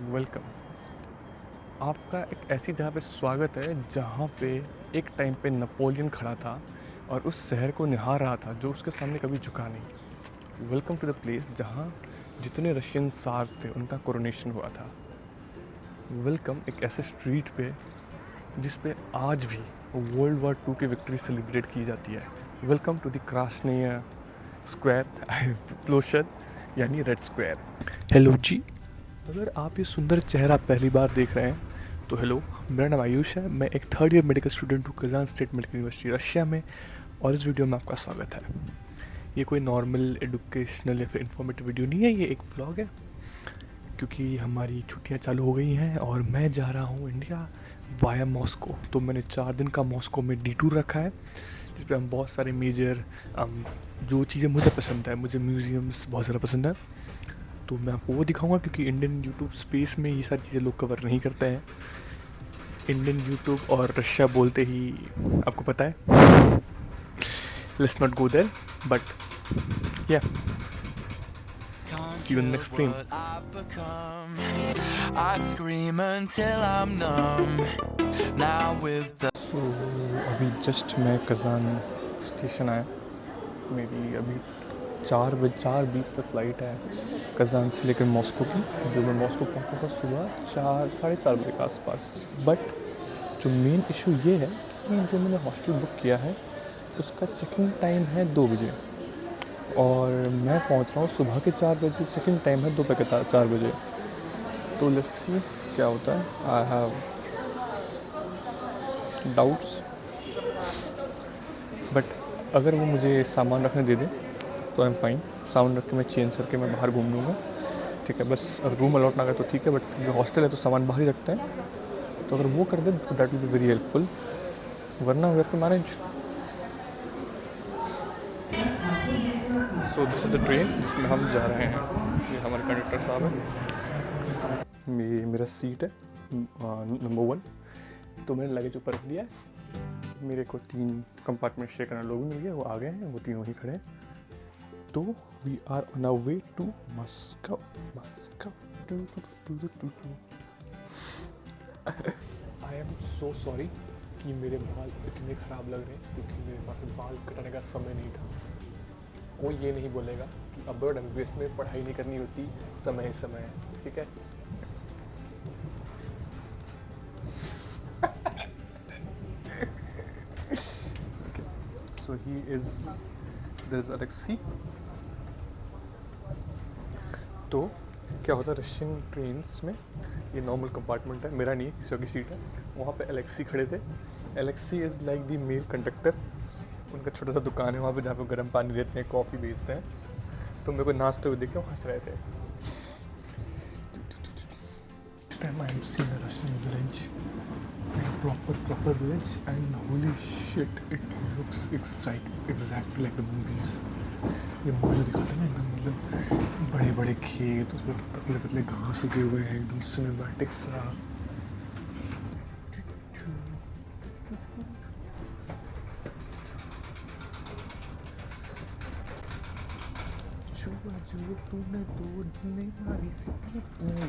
Welcome. आपका एक ऐसी जगह पे स्वागत है जहाँ पे एक टाइम पे नेपोलियन खड़ा था और उस शहर को निहार रहा था जो उसके सामने कभी झुका नहीं। वेलकम टू द प्लेस जहाँ जितने रशियन सार्स थे उनका कोरोनेशन हुआ था। वेलकम एक ऐसे स्ट्रीट पे जिस पे आज भी वर्ल्ड वॉर टू की विक्ट्री सेलिब्रेट की जाती है। वेलकम टू द क्रास्निया स्क्वायर प्लोशद यानी रेड स्क्वायर। हेलो जी। अगर आप ये सुंदर चेहरा पहली बार देख रहे हैं तो हेलो, मेरा नाम आयुष है। मैं एक थर्ड ईयर मेडिकल स्टूडेंट हूँ Kazan state medical university Russia में, और इस वीडियो में आपका स्वागत है। ये कोई नॉर्मल एडुकेशनल या फिर इन्फॉर्मेटिव वीडियो नहीं है, ये एक व्लॉग है क्योंकि हमारी छुट्टियाँ चालू हो गई हैं और मैं जा रहा हूँ इंडिया वाया मॉस्को। तो मैंने 4 दिन का मॉस्को में डी टूर रखा है जिस पर हम बहुत सारे मेजर जो चीज़ें मुझे पसंद है, मुझे म्यूज़ियम्स बहुत ज़्यादा पसंद है, तो मैं आपको वो दिखाऊंगा क्योंकि इंडियन यूट्यूब स्पेस में ये सारी चीज़ें लोग कवर नहीं करते हैं। इंडियन यूट्यूब और रशिया बोलते ही आपको पता है, let's not go there, but yeah see you in next frame. So अभी जस्ट मैं कजान स्टेशन आया। मेरी अभी 4:20 पे फ़्लाइट है कजान से लेकर मॉस्को की, जो मैं मॉस्को पहुंचूँगा सुबह 4 साढ़े 4 बजे के आसपास। बट जो मेन इशू ये है कि जो मैंने हॉस्टल बुक किया है उसका चेकिंग टाइम है 2 बजे और मैं पहुंच रहा हूँ सुबह के 4 बजे। चेकिंग टाइम है दोपहर के 4 बजे। तो लेट्स सी क्या होता है। आई हैव डाउट्स, बट अगर वो मुझे सामान रखने दे दें तो आई एम फाइन। सामान रख के मैं चेंज करके मैं बाहर घूम लूँगा, ठीक है। बस अगर रूम अलॉट ना करे तो ठीक है, बट जो हॉस्टल है तो सामान बाहर ही रखते हैं, तो अगर वो कर दे तो that will be very helpful, वरना we have to manage. So this is the train जिसमें हम जा रहे हैं। ये हमारे कंडक्टर साहब हैं। ये मेरा सीट है नंबर 1। तो मैंने लगेज ऊपर रख दिया है। मेरे को 3 कंपार्टमेंट शेयर करने लोग मिल गए, वो आ गए हैं, वो तीनों ही खड़े हैं। तो we are on our way to Moscow. I am so sorry कि मेरे बाल इतने ख़राब लग रहे हैं क्योंकि मेरे पास बाल कटाने का समय नहीं था। कोई ये नहीं बोलेगा कि अब्रॉड एमबीबीएस में पढ़ाई नहीं करनी होती, समय समय, ठीक है। So he is there is Alexei. तो क्या होता है रशियन ट्रेन्स में, ये नॉर्मल कंपार्टमेंट है, मेरा नहीं है, किसी और की सीट है। वहाँ पे अलेक्सी खड़े थे। Alexei is like the male conductor. उनका छोटा सा दुकान है वहाँ पे जहाँ पे गर्म पानी देते हैं, कॉफ़ी बेचते हैं। तो मेरे को नाचते हुए देख के हंस रहे थे। Time I am seeing a Russian village, proper village, and holy shit, it looks exactly like the movies। ये मूवी जो दिखाते हैं ना एकदम, मतलब बड़े बड़े खेत, उसमें पतले पतले घास उगे हुए हैं, एकदम सिनेमैटिक सा।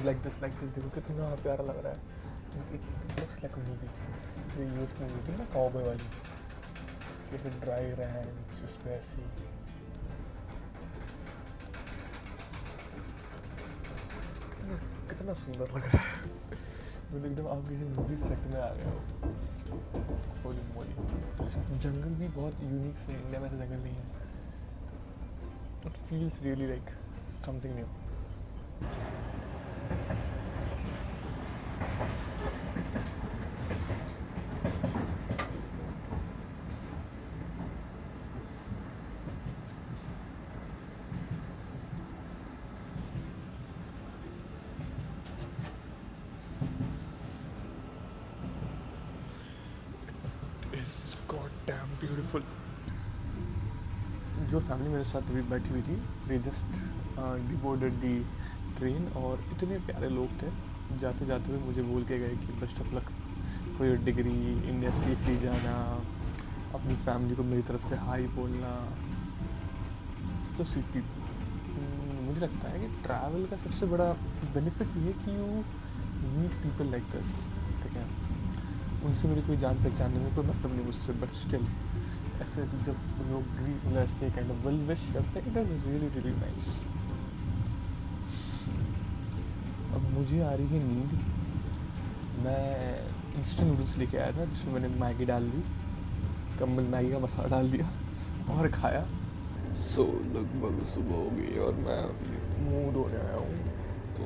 लाइक दिस देखो कितना प्यारा लग रहा है। It looks like a movie. ये यूज़ की मूवी थी ना कॉबॉय वाली, ये फिर ड्राई रैंच उस पर ऐसी। कितना सुंदर लग रहा है। मतलब एकदम आप किसी मूवी सेट में आ गए हो। होली मोली। जंगल भी बहुत यूनिक से, इंडिया में ऐसा जंगल नहीं है। It feels really like something new. Is god damn beautiful. जो फैमिली मेरे साथ अभी बैठी हुई थी, वे जस्ट डिबोर्डेड दी ट्रेन, और इतने प्यारे लोग थे। जाते जाते हुए मुझे बोल के गए कि best of luck for your degree, India safely जाना, अपनी फैमिली को मेरी तरफ से हाई बोलना। सच स्वीट पीपल। मुझे लगता है कि ट्रैवल का सबसे बड़ा बेनिफिट ये है कि you meet people like this, ठीक है। उनसे मेरी कोई जान पहचान नहीं है, कोई मतलब नहीं मुझसे, बट स्टिल ऐसे जब लोग भी मतलब ऐसे काइंड ऑफ वेल विश करते हैं, it is really really nice. अब मुझे आ रही है नींद। मैं इंस्टेंट नूडल्स लेके आया था जिसमें मैंने मैगी डाल दी, कम्बल मैगी का मसाला डाल दिया और खाया। सो लगभग सुबह हो गई और मैं मुँह धोने आया हूँ, तो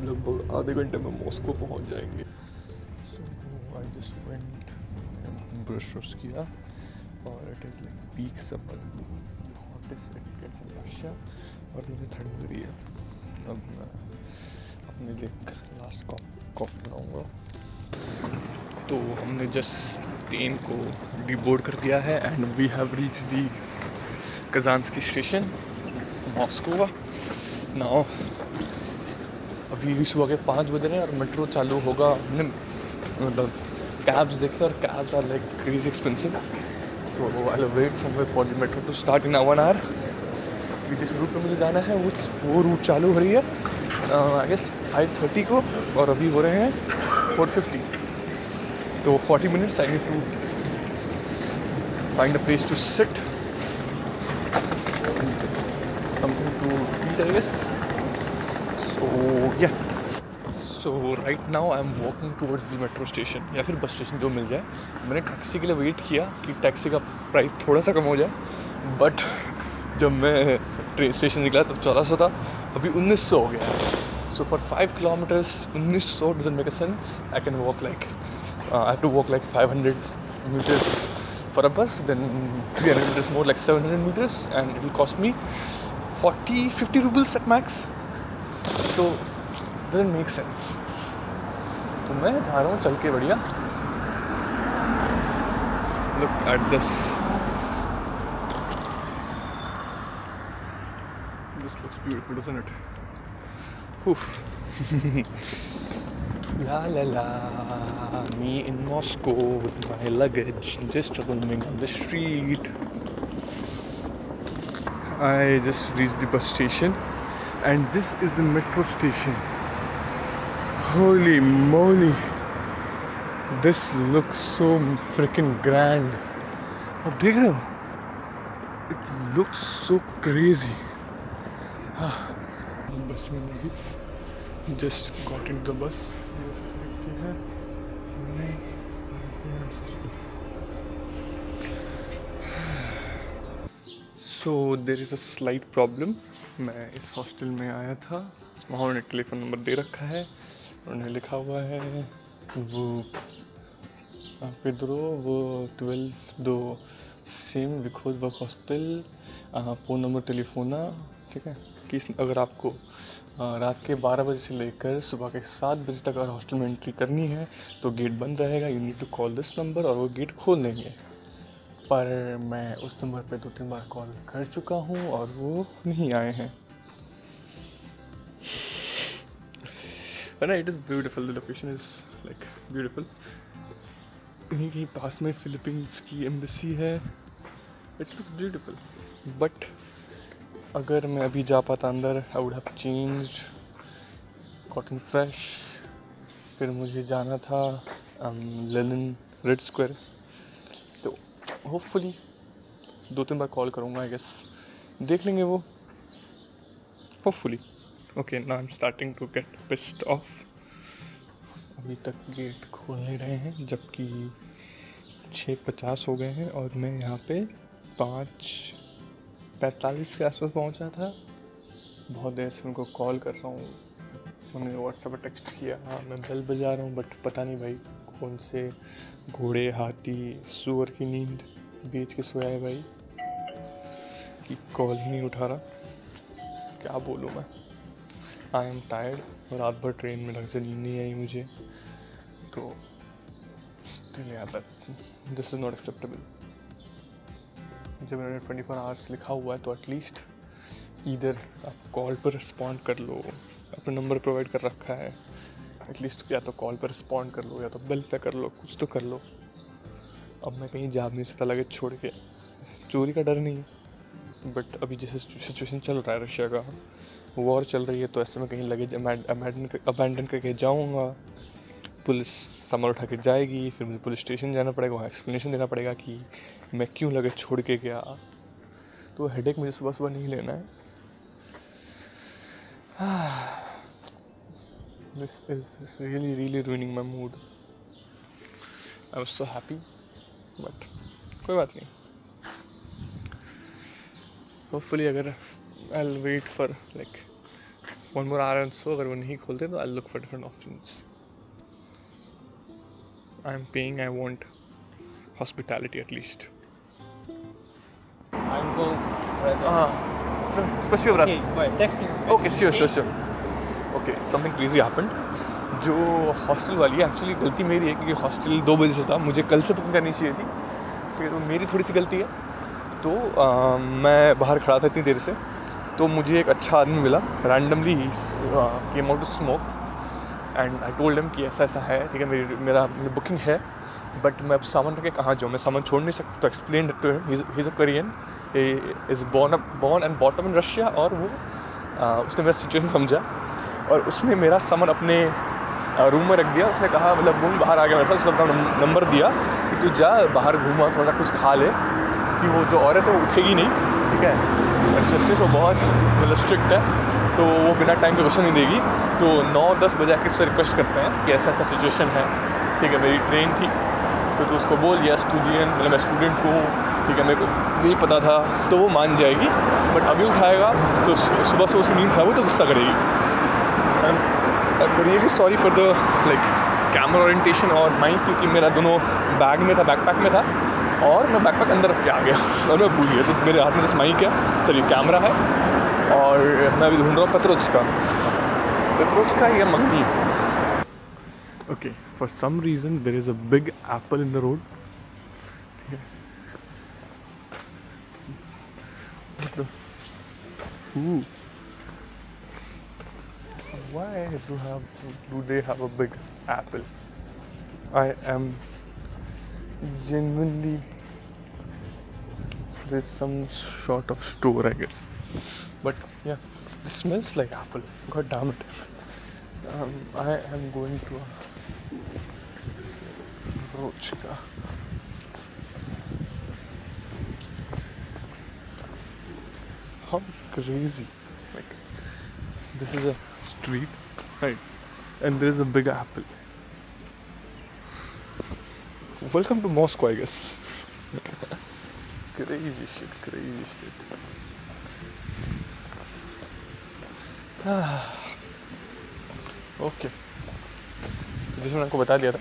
लगभग आधे घंटे में मॉस्को पहुँच जाएंगे। So I just went, brush किया और it is like peak summer, hottest it gets in Russia, और मुझे ठंड लग रही है। अब मैं अपने लिए लास्ट कॉफ़ी बनाऊँगा। तो हमने जस्ट ट्रेन को डिबोर्ड कर दिया है and we have reach the Kazansky station, Moscow. Now अभी सुबह के 5 बज रहे हैं और मेट्रो चालू होगा। हमने मतलब कैब्स देखे और cabs are like crazy expensive, तो I will wait somewhere for the metro to start in 1 hour. जिस रूट पे मुझे जाना है वो रूट चालू हो रही है आई गेस 5:30 को, और अभी हो रहे हैं 4:50, तो 40 minutes I need to find a place to sit, something to eat I guess. So yeah, so right now I'm walking towards the metro station या फिर बस स्टेशन, जो मिल जाए। मैंने टैक्सी के लिए वेट किया कि टैक्सी का प्राइस थोड़ा सा कम हो जाए, बट जब मैं ट्रेन स्टेशन निकला तब 1400 था, अभी 1900 हो गया है। So for 5 kilometers 1900 doesn't make a sense. I can walk like I have to walk like 500 meters for a bus, then 300 meters more, like 700 meters, and it will cost me 40-50 rubles at max. तो doesn't make sense. तो मैं जा रहा हूँ चल के बढ़िया। Look at this. This looks beautiful, doesn't it? Oof. La la la, me in Moscow with my luggage, just roaming on the street. I just reached the bus station and this is the metro station. Holy moly, this looks so freaking grand. आप देख रहे हो? It looks so crazy. बस में भी just got into the bus. So there is a slight problem. मैं इस hostel में आया था, वहाँ उन्होंने टेलीफोन नंबर दे रखा है, उन्होंने लिखा हुआ है वो पेड्रो वो 12 दो सेम विखोज वर्क हॉस्टल, फ़ोन नंबर टेलीफोना, ठीक है। कि अगर आपको रात के 12 बजे से लेकर सुबह के 7 बजे तक अगर हॉस्टल में एंट्री करनी है तो गेट बंद रहेगा, you need to call this number, और वो गेट खोल देंगे। पर मैं उस नंबर पे 2-3 बार कॉल कर चुका हूँ और वो नहीं आए हैं। It is beautiful, the location is like beautiful. कहीं पास में फिलीपींस की एम्बेसी है, इट लुक्स ब्यूटीफुल। बट अगर मैं अभी जा पाता अंदर, I would have changed, cotton fresh, फिर मुझे जाना था लेनिन रेड स्क्वायर। तो होपफुली 2-3 बार कॉल करूँगा, आई गेस देख लेंगे वो, hopefully. Okay, now I am starting to get pissed off. अभी तक गेट खोल नहीं रहे हैं, जबकि 6:50 हो गए हैं और मैं यहाँ पे 5:45 के आसपास पहुँचा था। बहुत देर से उनको कॉल कर रहा हूँ, उन्होंने व्हाट्सएप पर टेक्स्ट किया, मैं बेल बजा रहा हूँ, बट पता नहीं भाई कौन से घोड़े हाथी सूअर की नींद बेच के सोया है भाई कि कॉल ही नहीं उठा रहा। क्या बोलूँ मैं, आई एम टायर्ड, रात भर ट्रेन में ढंग से नींद नहीं आई मुझे, तो स्टिल यार दिस इज़ नॉट एक्सेप्टेबल। जब मैंने 24 आवर्स लिखा हुआ है तो एटलीस्ट इधर आप कॉल पर रिस्पॉन्ड कर लो, अपना नंबर प्रोवाइड कर रखा है, एटलीस्ट या तो कॉल पर रिस्पॉन्ड कर लो या तो बेल पे कर लो, कुछ तो कर लो। अब मैं कहीं जा भी नहीं सकता लगेज छोड़ के, चोरी का डर नहीं, बट अभी जैसे सिचुएशन चल रहा है रशिया का, वॉर चल रही है, तो ऐसे में कहीं लगेज अबैंडन करके जाऊँगा, पुलिस सामान उठा के जाएगी, फिर मुझे पुलिस स्टेशन जाना पड़ेगा, वहाँ एक्सप्लेनेशन देना पड़ेगा कि मैं क्यों लगेज छोड़ के गया। तो हेडेक मुझे सुबह सुबह नहीं लेना है। This is really ruining my mood. I was so happy, but कोई बात नहीं। Hopefully अगर I'll wait for like 1 more hour and so, अगर वो नहीं खोलते तो I'll look for different options. I'm paying, I want hospitality at least. I'm going right now. Спасибо, брат. Okay, bye. Text me. Okay, sure. Okay, something crazy happened. जो hostel वाली है, actually गलती मेरी है क्योंकि हॉस्टल 2 बजे से था, मुझे कल से बुकिंग करनी चाहिए थी, ठीक है, तो मेरी थोड़ी सी गलती है। तो मैं बाहर खड़ा था इतनी देर से, तो मुझे एक अच्छा आदमी मिला randomly, came out to smoke and I told him कि ऐसा ऐसा है, ठीक है, मेरा बुकिंग है, बट मैं अब सामान रख के कहाँ जाऊँ, मैं सामान छोड़ नहीं सकता। तो explain to him, he is a Korean, is born and bottom in Russia, और वो उसने मेरा सिचुएशन समझा और उसने मेरा सामान अपने रूम में रख दिया। उसने कहा, मतलब वो बाहर आ गया मेरे साथ, उसने अपना नंबर दिया कि तू जा बाहर घूमा, थोड़ा सा कुछ खा ले, क्योंकि वो जो औरत है वो उठेगी नहीं, ठीक है, और सबसे वो बहुत मतलब स्ट्रिक्ट है, तो वो बिना टाइम के क्वेश्चन नहीं देगी। तो 9-10 बजे आके उससे रिक्वेस्ट करते हैं कि ऐसा ऐसा सिचुएशन है, ठीक है, मेरी ट्रेन थी, तो तू उसको बोल, या स्टूडेंट, मतलब मैं स्टूडेंट हूँ, ठीक है, मेरे को नहीं पता था, तो वो मान जाएगी। बट अभी उठाएगा तो सुबह से उसकी नींद खराब हो तो गुस्सा करेगी। I'm really sorry for the like camera orientation और माइक, क्योंकि मेरा दोनों बैग में था, बैकपैक में था, और मैं बैकपैक अंदर रख के आ गया और मैं भूल गया। तो मेरे हाथ में जैसे माइक है, चलिए कैमरा है, और मैं अभी ढूंढ रहा हूँ पेत्रोचका या मगनीत। Okay, for some reason there is a big apple in the road. Why do they have a big apple? I am genuinely, there's some sort of store, I guess, but yeah, this smells like apple. God damn it. I am going to a Rochka. How crazy! Like, this is a street, right, and there is a big apple. Welcome to Moscow, I guess. crazy shit. Okay, तो जैसे मैंने आपको बता दिया था,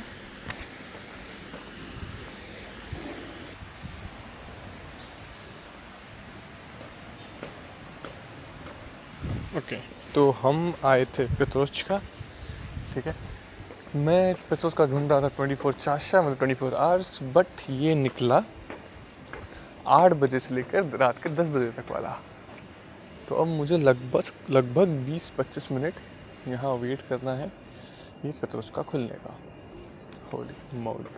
okay, तो हम आए थे पेत्रोचका, ठीक है, मैं पेट्रोचका ढूंढ रहा था 24 चाशा, मतलब 24 आवर्स, बट ये निकला 8 बजे से लेकर रात के 10 बजे तक वाला। तो अब मुझे लगभग 20-25 मिनट यहाँ वेट करना है ये पेट्रोचका खुलने का। होली मौली,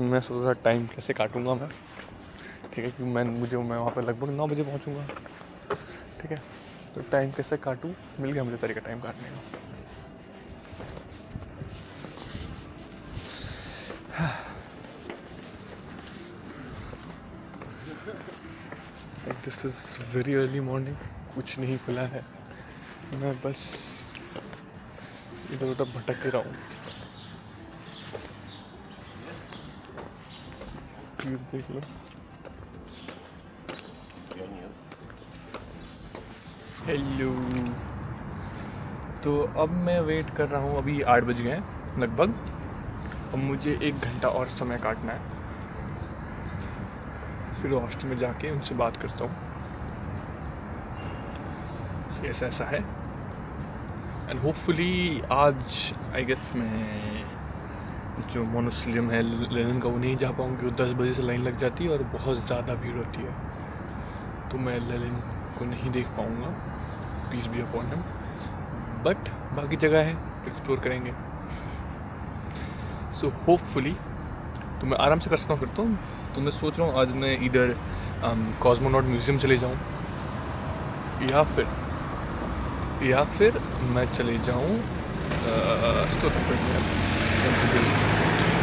मैं सोच रहा टाइम कैसे काटूंगा मैं, ठीक है, क्योंकि मैं वहाँ पर लगभग 9 बजे पहुँचूँगा, ठीक है, तो टाइम कैसे काटूँ, मिल गया मुझे तरीका टाइम काटने का। This is very early morning, कुछ नहीं खुला है, मैं बस इधर उधर भटक ही रहा हूँ। देख लो, हेलो। तो अब मैं वेट कर रहा हूँ, अभी 8 बज गए हैं लगभग, अब मुझे 1 घंटा और समय काटना है, फिर हॉस्टल में जाके उनसे बात करता हूँ, ऐसा ऐसा है, एंड होपफुली आज आई गेस मैं जो मोनोस्लियम है लेनिन का वो नहीं जा पाऊँगी, वो 10 बजे से लाइन लग जाती है और बहुत ज़्यादा भीड़ होती है, तो मैं लेनिन को नहीं देख पाऊँगा, peace be upon him, but बाकी जगह है एक्सप्लोर करेंगे। सो होपफुली तो मैं आराम से करता हूँ। तो मैं सोच रहा हूँ आज मैं इधर कॉस्मोनॉट म्यूज़ियम चले जाऊँ या फिर मैं चले जाऊँ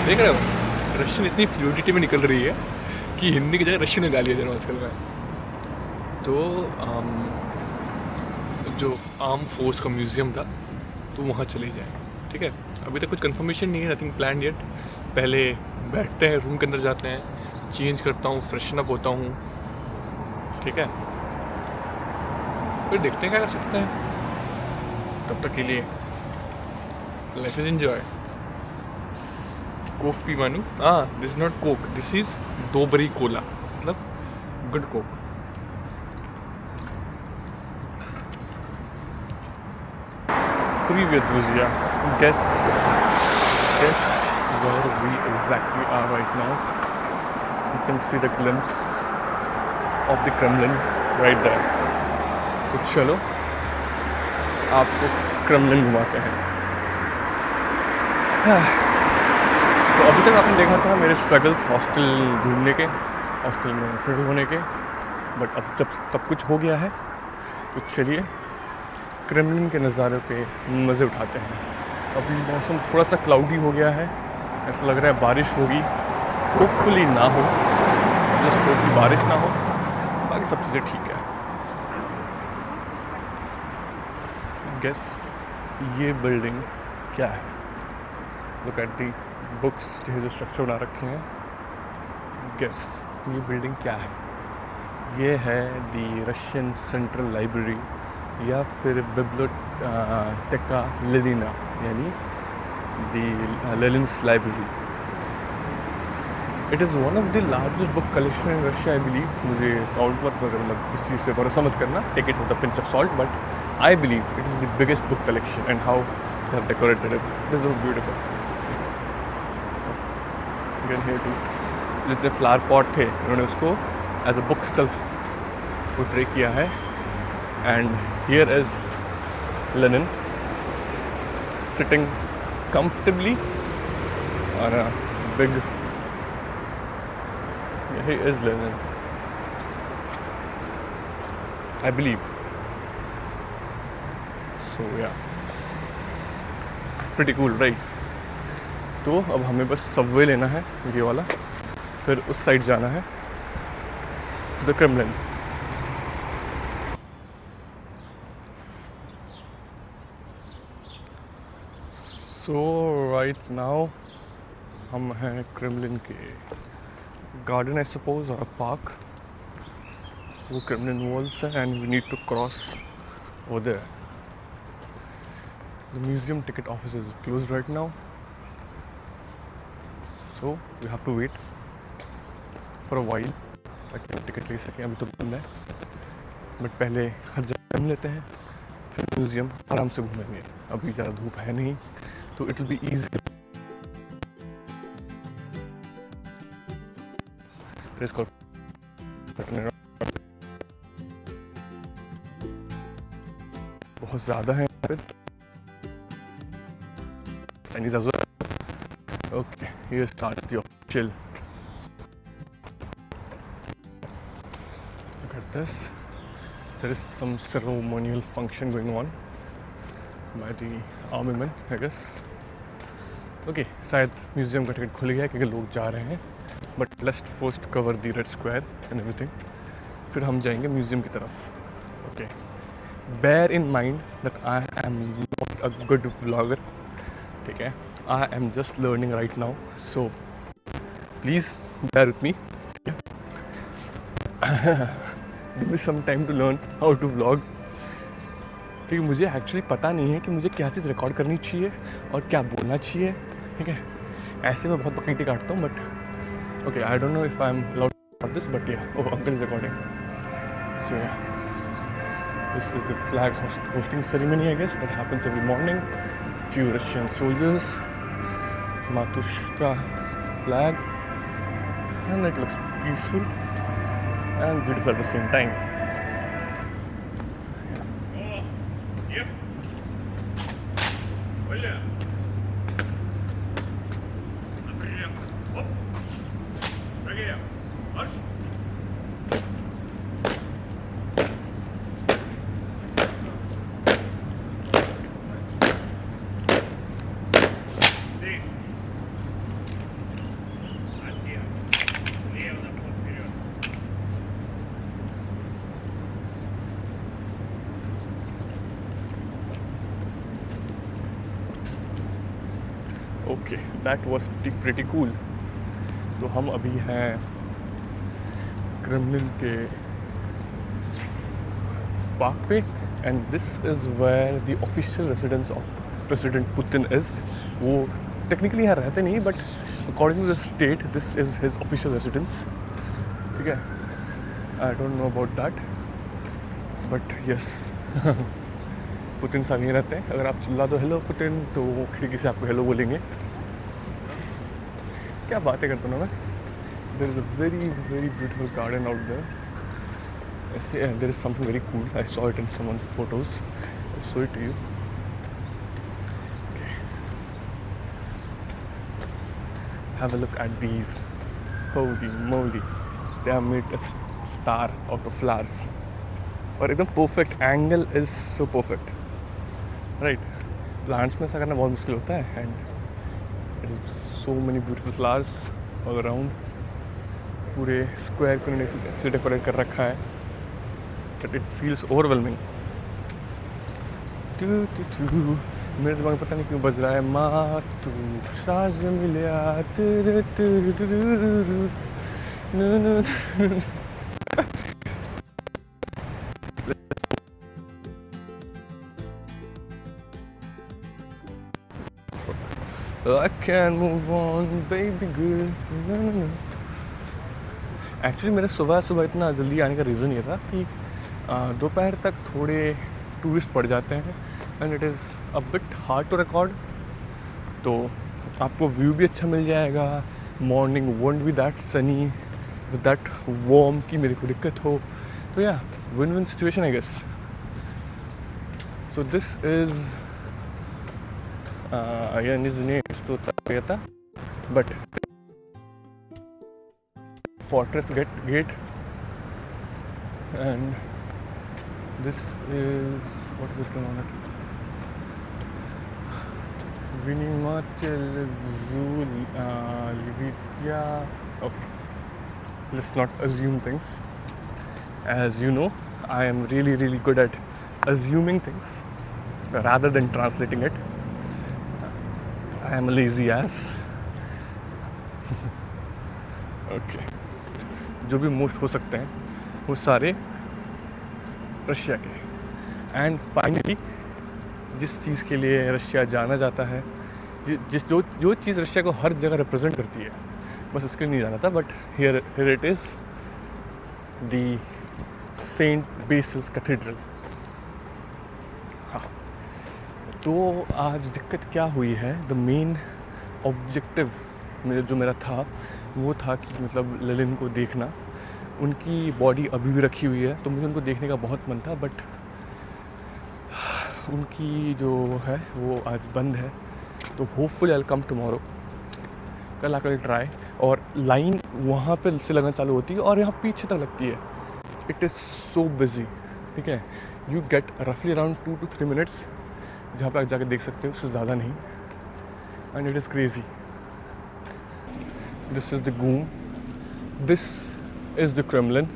देख रहे हो रशियन इतनी फ्लूडिटी में निकल रही है कि हिंदी की जगह रशियन में गालियाँ दे रहा हूँ आजकल मैं। तो जो आर्म फोर्स का म्यूज़ियम था तो वहाँ चले जाएँ, ठीक है। अभी तक कुछ कंफर्मेशन नहीं है, नथिंग प्लान येट। पहले बैठते हैं, रूम के अंदर जाते हैं, चेंज करता हूँ, फ्रेशन अप होता हूँ, ठीक है। फिर देखते हैं क्या कर सकते हैं। तब तक के लिए लेट्स एंजॉय। कोक पी मानी, this is not coke, this is Dobry cola, मतलब good coke. Привет, друзья. Guess where we exactly are right now. You can see the glimpse of the Kremlin right there. तो चलो आपको क्रेमलिन घुमाते हैं। तो अभी तक आपने देखा था मेरे स्ट्रगल्स हॉस्टल ढूंढने के, हॉस्टल में सेटल होने के, बट अब जब सब कुछ हो गया है तो चलिए क्रेमलिन के नज़ारे पे मज़े उठाते हैं। अभी मौसम थोड़ा सा क्लाउडी हो गया है, ऐसा लग रहा है बारिश होगी। होपफुली ना हो, जस्ट होप कि बारिश ना हो, बाकी सब चीज़ें ठीक है। गेस ये बिल्डिंग क्या है? लुक एट दी बुक्स जो स्ट्रक्चर बना रखे हैं। गेस ये बिल्डिंग क्या है? ये है दी रशियन सेंट्रल लाइब्रेरी या फिर बिब्लियोटेका लेनिना, यानी the Lenin's library. It is one of the largest book collection in Russia I believe. मुझे काउंट मत कर, मतलब इस चीज़ पे भरोसा मत करना, take it with a pinch of salt, but I believe it is the biggest book collection and how they have decorated it, it is so beautiful. जितने फ्लावर पॉट थे उन्होंने उसको as a book shelf portray किया है। And here is Lenin sitting comfortably on a big. Here is Lenin, I believe. So yeah, pretty cool, right? तो अब हमें बस सबवे लेना है ये वाला, फिर उस साइड जाना है the Kremlin. So right now हम हैं क्रेमलिन के गार्डन आई सपोज, और पार्क। वो क्रेमलिन वॉल्स है and we need to cross over there. The museum ticket office is close right now, so we have to wait for a while ताकि हम ticket ले सकें। अभी तो बंद है, बट पहले हर जगह घूम लेते हैं, फिर म्यूज़ियम आराम से घूमेंगे। अभी ज़्यादा धूप है नहीं, तो इट विल बी ईजी। बहुत ज़्यादा है यहाँ पे। Chinese as well. Okay, here starts the chill. Look at this. There is some ceremonial function going on by the army men, I guess. Okay, शायद म्यूजियम का टिकट खुल गया है क्योंकि लोग जा रहे हैं, but let's first cover the Red Square and everything, फिर हम जाएंगे म्यूजियम की तरफ। Okay, bear in mind that I am not a good vlogger, ठीक है। I am just learning right now, so please bear with me. Give me some time to learn how to vlog, क्योंकि मुझे actually पता नहीं है कि मुझे क्या चीज़ रिकॉर्ड करनी चाहिए और क्या बोलना चाहिए, ठीक है। ऐसे में बहुत बकरीटी काटता हूँ, but okay, I don't know if I am allowed for this, but yeah, oh uncle is recording. So yeah, this is the flag hoisting ceremony I guess that happens every morning. Few Russian soldiers, मातुश्का flag, and it looks peaceful and beautiful at the same time. Okay, that was pretty cool. तो हम अभी हैं Kremlin के park पे, and this is where the official residence of president Putin is. वो technically यहाँ रहते नहीं, but according to the state this is his official residence. ठीक है, I don't know about that, but yes Putin साहब यहीं रहते हैं। अगर आप चिल्ला दो हेलो पुतिन, तो वो खिड़की से आपको हेलो बोलेंगे। क्या बातें करता हूँ ना मैं। There is a very very beautiful garden out there. ऐसे there is something very cool, I saw it in someone photos, I show it to you. Have a look at these. Holy moly, they have made a star out of flowers. और एकदम perfect angle is so perfect, right. Plants में ऐसा करना बहुत मुश्किल होता है, and it is so many beautiful flowers all around. पूरे स्क्वायर को इन्होंने अच्छे डेकोरेट कर रखा है, बट इट फील्स ओवरवेलमिंग। मेरे दिमाग में पता नहीं क्यों बज रहा है, माँ तू साज मिलिया तेरे तेरे तेरे। I can't move on baby girl। Actually मेरा सुबह इतना जल्दी आने का रीज़न ये था कि दोपहर तक थोड़े टूरिस्ट पड़ जाते हैं, and it is a bit hard to record. तो आपको व्यू भी अच्छा मिल जाएगा, morning won't be that sunny with that warm कि मेरे को दिक्कत हो। तो yeah win win situation I guess. So this is तो था, but fortress gate and this is what is this called, विनिमाचल जू लिविटिया। Okay, let's not assume things. As you know, I am really good at assuming things rather than translating it. I am a lazy ass. Okay. जो भी most हो सकते हैं वो सारे रशिया के। एंड फाइनली जिस चीज़ के लिए रशिया जाना जाता है, जो चीज़ रशिया को हर जगह रिप्रेजेंट करती है, बस उसके लिए नहीं जाना था, but here it is the Saint Basil's Cathedral. हाँ, तो आज दिक्कत क्या हुई है, द मेन ऑब्जेक्टिव जो मेरा था वो था कि मतलब लेनिन को देखना। उनकी बॉडी अभी भी रखी हुई है, तो मुझे उनको देखने का बहुत मन था, बट उनकी जो है वो आज बंद है। तो hopefully I will come tomorrow, कल आकर ट्राई। और लाइन वहाँ पे से लगना चालू होती है और यहाँ पीछे तक लगती है। इट इज़ सो बिजी, ठीक है। यू गेट रफली अराउंड 2 to 3 minutes जहाँ पे आप जाके देख सकते हो, उससे ज़्यादा नहीं। And it is crazy. This is the GUM, this is the Kremlin,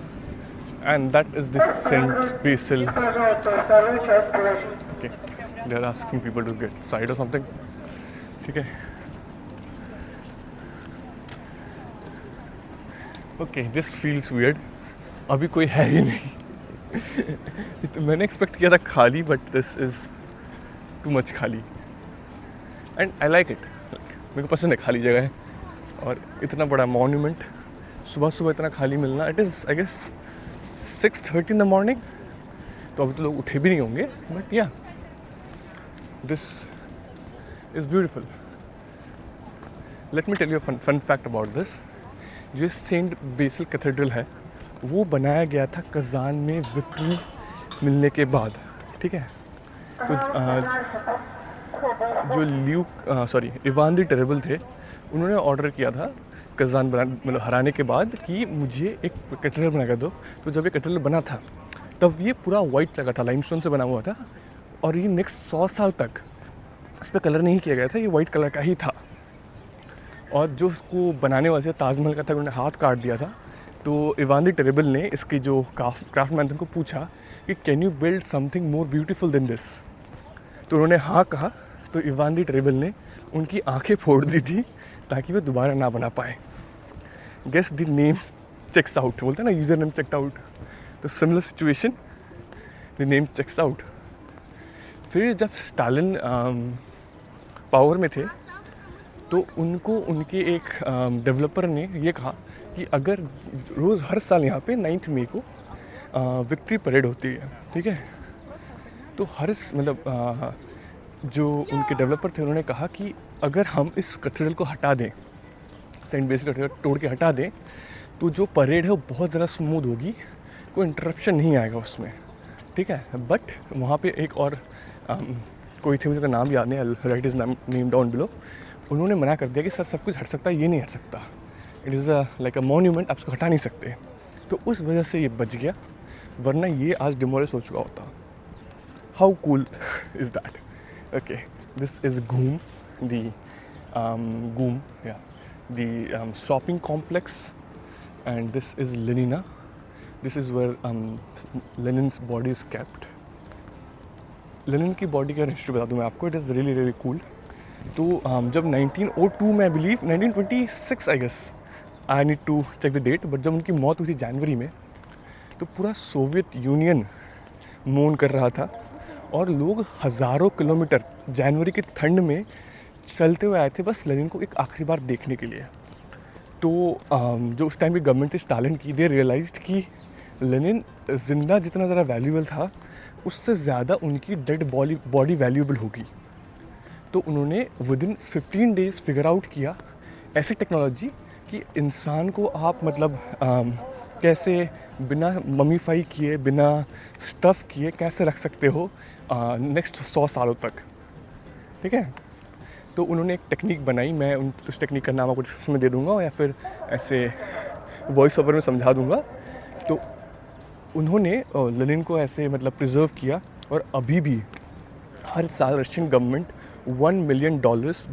and that is the Saint Basil. Okay, they are asking people to get side और समथिंग, ठीक है। Okay, this feels weird. अभी कोई है ही नहीं। तो मैंने expect किया था खाली, but this is too much खाली, एंड आई लाइक इट। मेरे को पसंद है खाली जगह है, और इतना बड़ा मॉन्यूमेंट सुबह इतना खाली मिलना। It is I guess 6:30 in the morning, तो अभी तो लोग उठे भी नहीं होंगे, but yeah this is beautiful. Let me tell you fun fact about this. जो सेंट बेसिल कैथेड्रल है वो बनाया गया था कज़ान में विक्ट्री मिलने के बाद, ठीक है। तो जो इवान द टेरेबल थे, उन्होंने ऑर्डर किया था कज़ान मतलब हराने के बाद कि मुझे एक कैथेड्रल बना कर दो। तो जब ये कैथेड्रल बना था तब ये पूरा वाइट लगा था, लाइमस्टोन से बना हुआ था, और ये नेक्स्ट 100 साल तक इस पर कलर नहीं किया गया था, ये वाइट कलर का ही था। और जो उसको बनाने वाले थे ताजमहल का था, उन्होंने हाथ काट दिया था। तो इवान द टेरेबल ने इसकी जो क्राफ्टमैन थे उनको पूछा कि can you build something more beautiful then this. तो उन्होंने हाँ कहा, तो इवान ट्रेबल ने उनकी आंखें फोड़ दी थी ताकि वो दोबारा ना बना पाए। Guess the name checks out, बोलते हैं ना यूज़र नेम चेक्ड आउट, तो similar situation, the name checks out. फिर जब स्टालिन पावर में थे तो उनको उनके एक डेवलपर ने ये कहा कि अगर रोज़ हर साल यहाँ पे 9 मई को विक्ट्री परेड होती है, ठीक है, तो मतलब जो उनके डेवलपर थे उन्होंने कहा कि अगर हम इस कैथेड्रल को हटा दें, सेंट बेसिल कैथेड्रल तोड़ के हटा दें, तो जो परेड है वो बहुत ज़्यादा स्मूथ होगी, कोई इंटरप्शन नहीं आएगा उसमें, ठीक है। बट वहाँ पे एक और कोई थे, मुझे नाम याद नहीं, right is name down below, उन्होंने मना कर दिया कि सर सब कुछ हट सकता है, ये नहीं हट सकता, it is like a monument, आप उसको हटा नहीं सकते। तो उस वजह से ये बच गया, वरना ये आज डिमोलिश हो चुका होता। How cool is that? Okay, this is घूम, the shopping complex, and this is Lenina. This is where Lenin's body is kept. Lenin की बॉडी का हिस्ट्री बता दूं मैं आपको, it is really really cool. तो जब 1902 में, I believe 1926 I guess, I need to check the date, but जब उनकी मौत हुई थी जनवरी में, तो पूरा सोवियत यूनियन मौन कर रहा था और लोग हज़ारों किलोमीटर जनवरी की ठंड में चलते हुए आए थे बस लेनिन को एक आखिरी बार देखने के लिए। तो जो उस टाइम की गवर्नमेंट थी स्टालिन की, दे रियलाइज्ड कि लेनिन ज़िंदा जितना ज़्यादा वैल्यूबल था, उससे ज़्यादा उनकी डेड बॉडी वैल्यूबल होगी। तो उन्होंने विदिन 15 डेज़ फिगर आउट किया ऐसी टेक्नोलॉजी कि इंसान को आप मतलब कैसे बिना ममीफाई किए, बिना स्टफ़ किए कैसे रख सकते हो नेक्स्ट 100 सालों तक, ठीक है। तो उन्होंने एक टेक्निक बनाई, मैं उस टेक्निक का नाम आपको डिस्क्रिप्शन में दे दूँगा या फिर ऐसे वॉइस ओवर में समझा दूँगा। तो उन्होंने लेनिन को ऐसे मतलब प्रिजर्व किया, और अभी भी हर साल रशियन गवर्नमेंट $1 मिलियन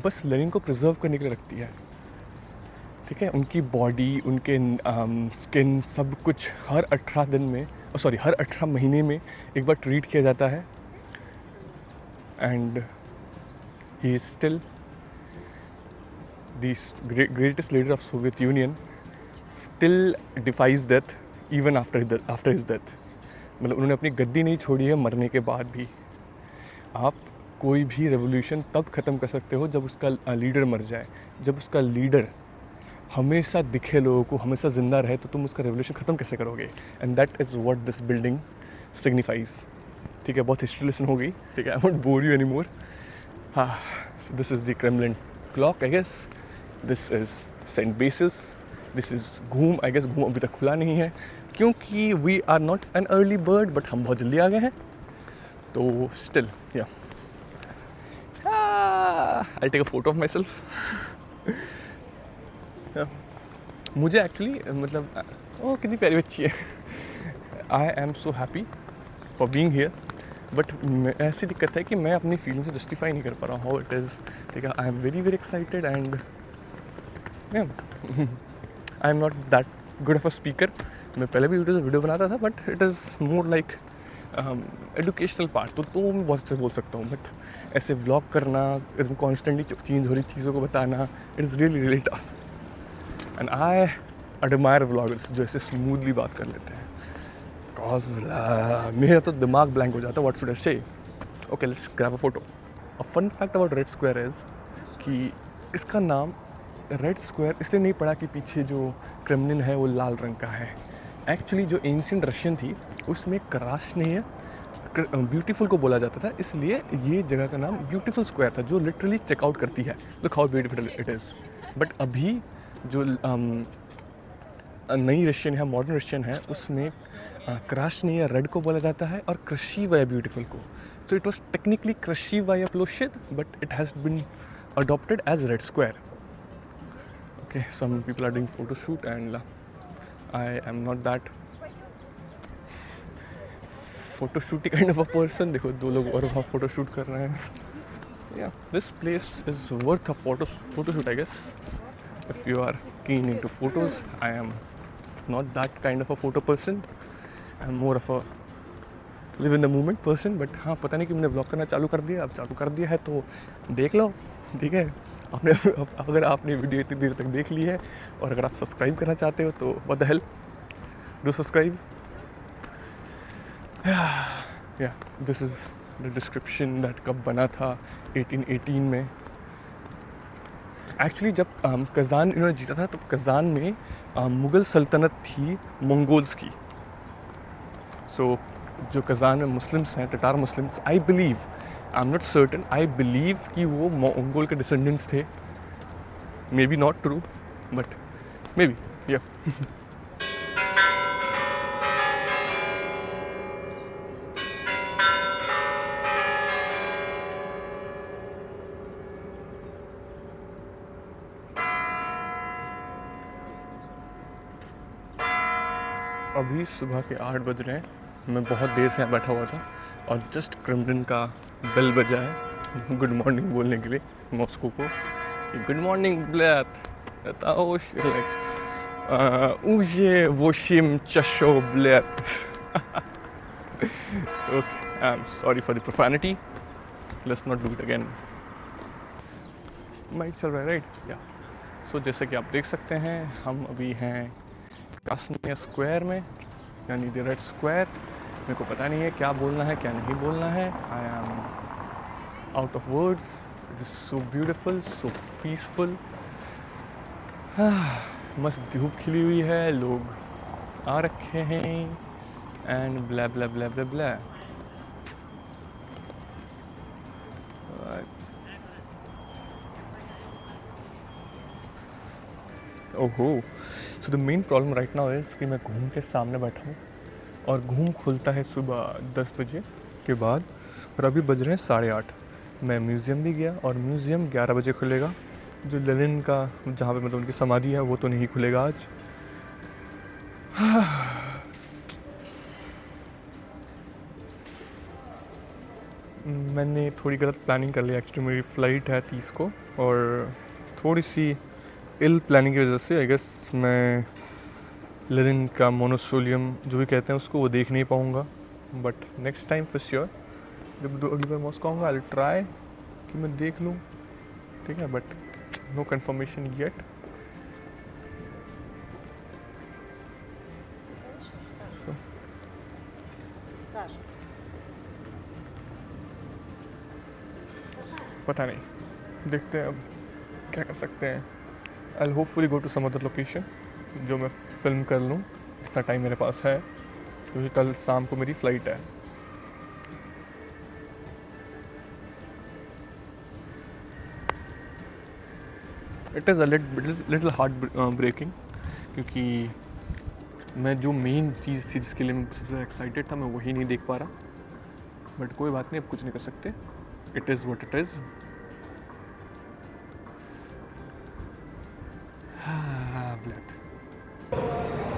बस लेनिन को प्रिजर्व करने के लिए रखती है, ठीक है। उनकी बॉडी, उनके स्किन, सब कुछ हर 18 महीने में एक बार ट्रीट किया जाता है, and he is still the greatest leader of Soviet Union, still defies death even after his death। मतलब उन्होंने अपनी गद्दी नहीं छोड़ी है मरने के बाद भी। आप कोई भी रेवोल्यूशन तब ख़त्म कर सकते हो जब उसका लीडर मर जाए। जब उसका लीडर हमेशा दिखे लोगों को, हमेशा ज़िंदा रहे, तो तुम उसका रेवोल्यूशन ख़त्म कैसे करोगे? And that is what this building signifies, ठीक है। बहुत हिस्ट्री लेसन हो गई, ठीक है, I won't bore you any more. हाँ, so this is the Kremlin clock, I guess. This is Saint Basil's. This is घूम, I guess घूम अभी तक खुला नहीं है क्योंकि we are not an early bird, but हम बहुत जल्दी आ गए हैं। तो still, yeah. I'll take a photo of myself. yeah. मुझे actually मतलब कितनी प्यारी बच्ची है। I am so happy for being here. But ऐसी दिक्कत है कि मैं अपनी फीलिंग से जस्टिफाई नहीं कर पा रहा हूँ हाउ इट इज़, ठीक है। I am very very excited and I am not that good of a speaker. मैं पहले भी वीडियो बनाता था, but it is more like educational part, तो मैं बहुत अच्छे बोल सकता हूँ, बट ऐसे व्लॉग करना, एकदम कॉन्स्टेंटली चेंज हो रही चीज़ों को बताना, it is really really tough. And I admire vloggers जो ऐसे स्मूथली बात कर लेते हैं, मेरा तो दिमाग ब्लैंक हो जाता है, what should I say. Okay, let's grab a photo. A fun fact about Red Square is कि इसका नाम रेड स्क्वायर इसलिए नहीं पड़ा कि पीछे जो क्रेमलिन है वो लाल रंग का है। एक्चुअली जो एंशिएंट रशियन थी उसमें क्राश नहीं है, ब्यूटीफुल को बोला जाता था, इसलिए ये जगह का नाम ब्यूटीफुल स्क्वायर था, जो लिटरली चेकआउट करती है, look how beautiful it is. But अभी जो नई रशियन है, मॉडर्न रशियन है, उसमें क्राश नहीं है, रेड को बोला जाता है, और क्रशिवाया ब्यूटीफुल को। सो इट वॉज टेक्निकली क्रशिवाया प्लोशिद, but it has been adopted as red square. Okay, some people are doing photo shoot and I am not that photo shooty kind of a person. देखो दो लोग और वहाँ photo shoot कर रहे हैं. Yeah, this place is worth a photo shoot, I guess. If you are keen into photos, I am not that kind of a photo person. I'm more of a live in the moment person, but हाँ पता नहीं कि मैंने blog करना चालू कर दिया, अब चालू कर दिया है तो देख लो, ठीक है। आपने अगर आपने वीडियो इतनी देर तक देख ली है और अगर आप सब्सक्राइब करना चाहते हो तो what the hell, do subscribe. Yeah this is the description that कब बना था 1818 में। एक्चुअली जब कज़ान इन्होंने जीता था तो कज़ान में मुग़ल सल्तनत थी मंगोल्स की। सो जो कज़ान में मुस्लिम्स हैं, Tatar Muslims, I believe, I am not certain, I believe कि वो मंगोल के डिसेंडेंट्स थे। May be not true but may be yeah. अभी सुबह के 8 बज रहे हैं। मैं बहुत देर से यहाँ बैठा हुआ था और जस्ट क्रेमलिन का बेल बजा है गुड मॉर्निंग बोलने के लिए मॉस्को को। गुड मॉर्निंग ब्लैत उजे वोशिम चशो ब्लैत। Okay, I am sorry for the profanity, let's not do it again. Mic चल रहा है राइट या। सो जैसे कि आप देख सकते हैं हम अभी हैं कास्मिया स्क्वायर में, यानी द रेड स्क्वायर। मेरे को पता नहीं है क्या बोलना है क्या नहीं बोलना है। I am out of words. It is so beautiful, so peaceful. मस्त धूप खिली हुई है, लोग आ रखे हैं एंड ब्ला ब्ला ब्ला ब्ला ब्ला। ओहो, so the main problem right now is कि मैं घूम के सामने बैठा हूँ और घूम खुलता है सुबह 10 बजे के बाद और अभी बज रहे हैं 8:30। मैं म्यूज़ियम भी गया और म्यूज़ियम 11 बजे खुलेगा। जो लेनिन का जहाँ पे मतलब उनकी समाधि है वो तो नहीं खुलेगा आज। मैंने थोड़ी गलत प्लानिंग कर ली एक्चुअली। मेरी फ़्लाइट है 30 को और थोड़ी सी इल प्लानिंग की वजह से आई गेस मैं लेनिन का मोनोसोलियम जो भी कहते हैं उसको वो देख नहीं पाऊँगा। But next time for sure जब अगली बार मॉस्को आऊँगा आई ट्राई कि मैं देख लूँ, ठीक है। But no confirmation yet. पता नहीं, देखते हैं अब क्या कर सकते हैं। I hopefully go to some other location जो मैं फिल्म कर लूँ, इतना टाइम मेरे पास है क्योंकि कल शाम को मेरी फ़्लाइट है। It is a little heart breaking क्योंकि मैं जो मेन चीज़ थी जिसके लिए मैं सबसे ज़्यादा एक्साइटेड था मैं वही नहीं देख पा रहा। बट कोई बात नहीं, अब कुछ नहीं कर सकते। It is what it is.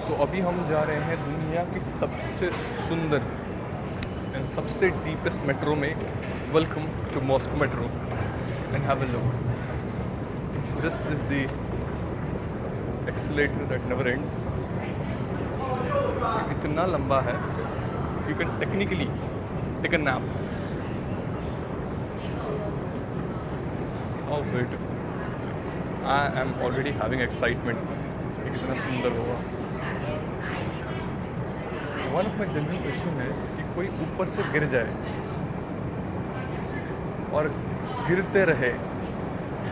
So अभी हम जा रहे हैं दुनिया की सबसे सुंदर एंड सबसे डीपेस्ट मेट्रो में। Welcome to Moscow metro and have a look. This is the escalator that never ends. इतना लंबा है you can technically take a nap. How beautiful. I am already having excitement कि कितना सुंदर होगा। One of my general question is कि कोई ऊपर से गिर जाए और गिरते रहे,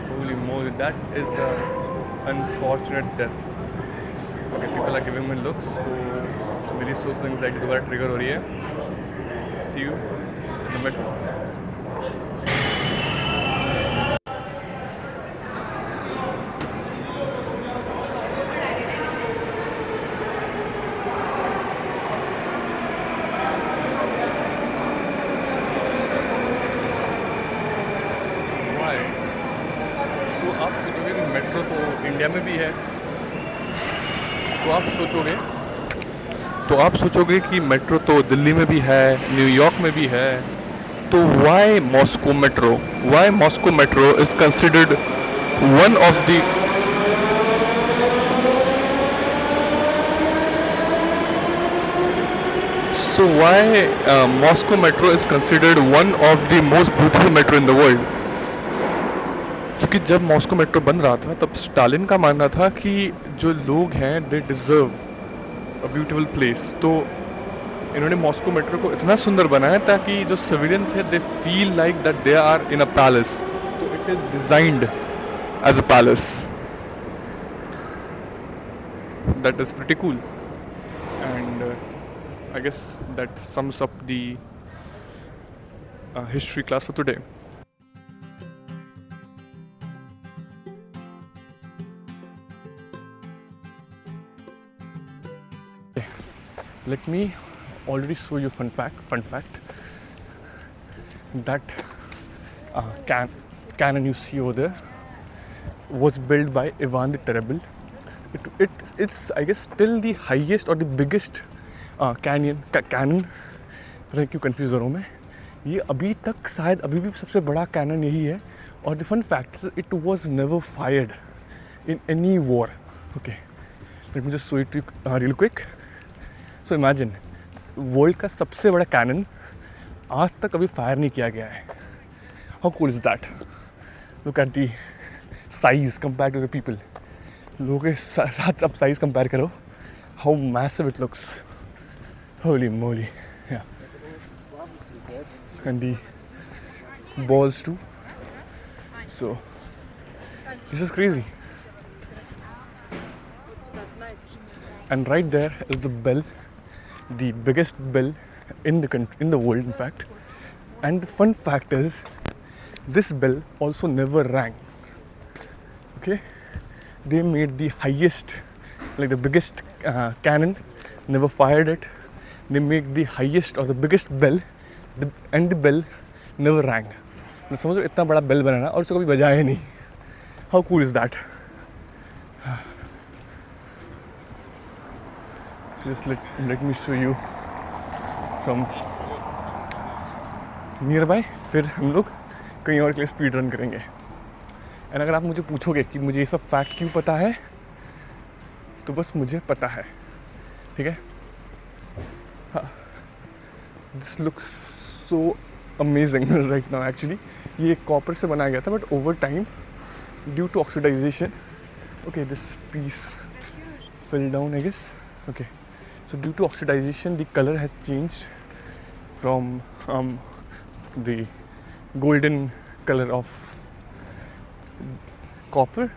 holy moly, that is a unfortunate death. Okay, people are giving me looks, तो मेरी सोशल एंग्जाइटी दोबारा ट्रिगर हो रही है। सी यू इन द मेट्रो। आप सोचोगे कि मेट्रो तो इंडिया में भी है, तो आप सोचोगे कि मेट्रो तो दिल्ली में भी है, न्यूयॉर्क में भी है, तो why Moscow metro? Why Moscow metro is considered one of the So why Moscow metro is considered one of the most beautiful metro in the world? क्योंकि जब मॉस्को मेट्रो बन रहा था तब स्टालिन का मानना था कि जो लोग हैं they deserve a beautiful place, तो इन्होंने मॉस्को मेट्रो को इतना सुंदर बनाया ताकि जो सिविलियंस है they feel like that they are in a palace, तो it is designed as a palace. That is pretty cool and I guess that sums up the history class for today. Okay. Let me already show you fun fact that cannon you see over there was built by Ivan the Terrible. It's I guess still the highest or the biggest cannon पता क्यों confuse हो रहा हूँ मैं. ये अभी तक शायद अभी भी सबसे बड़ा कैनन यही है. और the fun fact it was never fired in any war. Okay, let me just show it real quick. So imagine world का सबसे बड़ा कैनन आज तक अभी फायर नहीं किया गया है. How cool is that? Look at the size compare to the people. लोगों के साथ अब साइज कंपेयर करो, how massive it looks. Holy moly, yeah. And the balls too. So this is crazy. And right there is the bell, the biggest bell in the country, in the world, in fact. And the fun fact is, this bell also never rang. Okay, they made the highest, like the biggest cannon, never fired it. They make the highest or the biggest bell, and the bell never rang. मैं समझ रहा हूँ इतना बड़ा bell बनाना और उसको कभी बजाया ही नहीं. How cool is that? Just let me show you from nearby. फिर हम लोग कहीं और के लिए स्पीड रन करेंगे. एंड अगर आप मुझे पूछोगे कि मुझे ये सब फैक्ट क्यों पता है, तो बस मुझे पता है. ठीक है. This looks so amazing right now actually. ये कॉपर से बनाया गया था but over time due to oxidization, okay, this piece fell down I guess. Okay, so due to oxidization the color has changed from the golden color of copper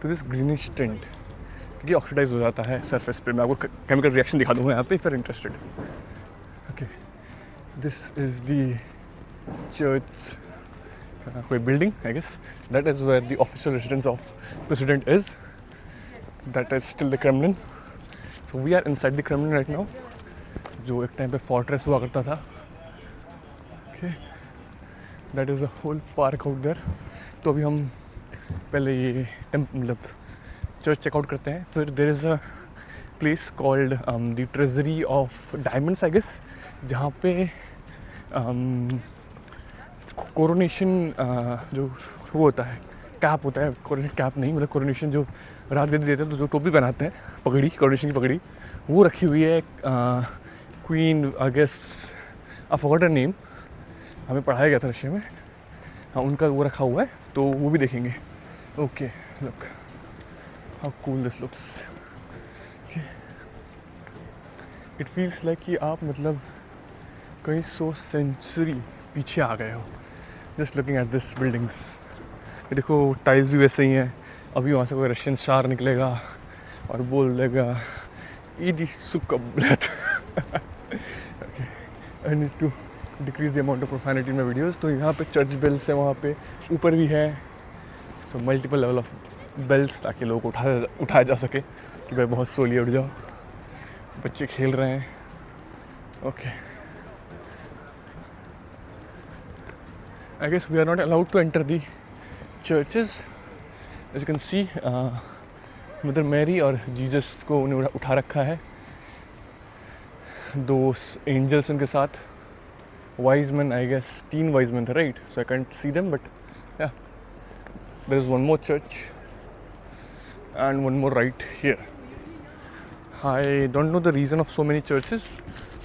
to this greenish tint. क्योंकि oxidise हो जाता है surface पे. मैं आपको chemical reaction दिखा दूँगा यहाँ पे if you're interested. Okay, this is the church, कोई building I guess. That is where the official residence of president is. That is still the Kremlin. So we are inside the Kremlin right now, जो एक time पे fortress हुआ करता था. Okay, that is a whole park out there. तो अभी हम पहले ये मतलब चर्च चेकआउट करते हैं. फिर there is a place called the treasury of diamonds I guess, जहाँ पे कोरोनेशन जो वो होता है, कैप होता है. कोरोनेशन कैप नहीं, मतलब कोरोनेशन जो रात गद्दी देते हैं तो जो टोपी बनाते हैं, पगड़ी, कोरोनेशन की पगड़ी, वो रखी हुई है. Queen I guess, I forgot her name, हमें पढ़ाया गया था रशिया में. हाँ, उनका वो रखा हुआ है, तो वो भी देखेंगे. Okay, look how cool this looks. Okay, it feels like कि आप मतलब कई 100 सेंचुरी पीछे आ गए हो. Just looking at this buildings. ये देखो टाइल्स भी वैसे ही हैं. अभी वहाँ से कोई रशियन शार निकलेगा और बोल देगा ईदी सुकबलत. Okay, I need to decrease the amount of profanity in my videos. तो यहाँ पे चर्च बेल्स है, वहाँ पे ऊपर भी है. So multiple level of bells, ताकि लोगों को उठाया जा सके कि भाई बहुत सोलिए उठ जाओ. बच्चे खेल रहे हैं. Okay, I guess we are not allowed to enter the churches. As you can see Mother Mary और जीसस को उन्हें उठा रखा है. 2 एंजल्स उनके साथ. Wise man I guess 3 wise man थे, right? So I can't see them, but yeah there is one more church and one more right here. I don't know the reason of so many churches.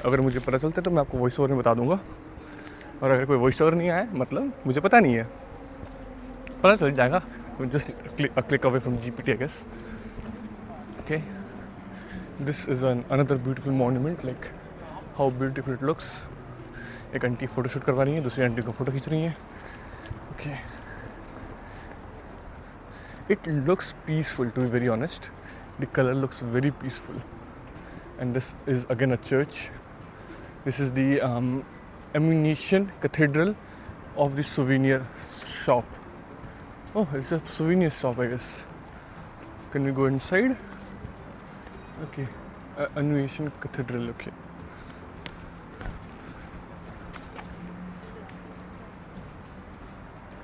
अगर मुझे पता चलता है तो मैं आपको voice over में बता दूंगा, और अगर कोई वॉइस ओवर नहीं आया मतलब मुझे पता नहीं है, पता चल जाएगा, just click away from GPT I guess. Okay, this is another beautiful monument, like how beautiful it looks. एक आंटी फ़ोटोशूट करवा रही है, दूसरी आंटी को फ़ोटो खींच रही हैं. Okay, it looks peaceful, to be very honest. The color looks very peaceful, and this is again a church. This is the Ammunition Cathedral of the souvenir shop. Oh, it's a souvenir shop, I guess. Can we go inside? Okay, Ammunition Cathedral. Okay.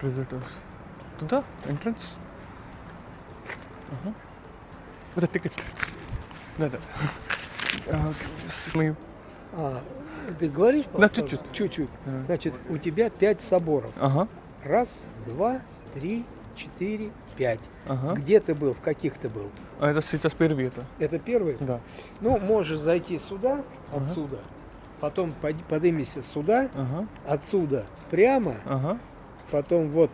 Visitors to the entrance. With a ticket. Да. Ты говоришь? Да, чуть-чуть. Чуть-чуть. Ага. Значит, у тебя 5 соборов. Ага, Раз, два, три, четыре, 5. ага. Где ты был? В каких ты был? А это сейчас первый это. Это первый? Да. Ну, можешь зайти сюда, Ага. отсюда. Потом поднимешься сюда, Ага, отсюда прямо. ага, Потом вот,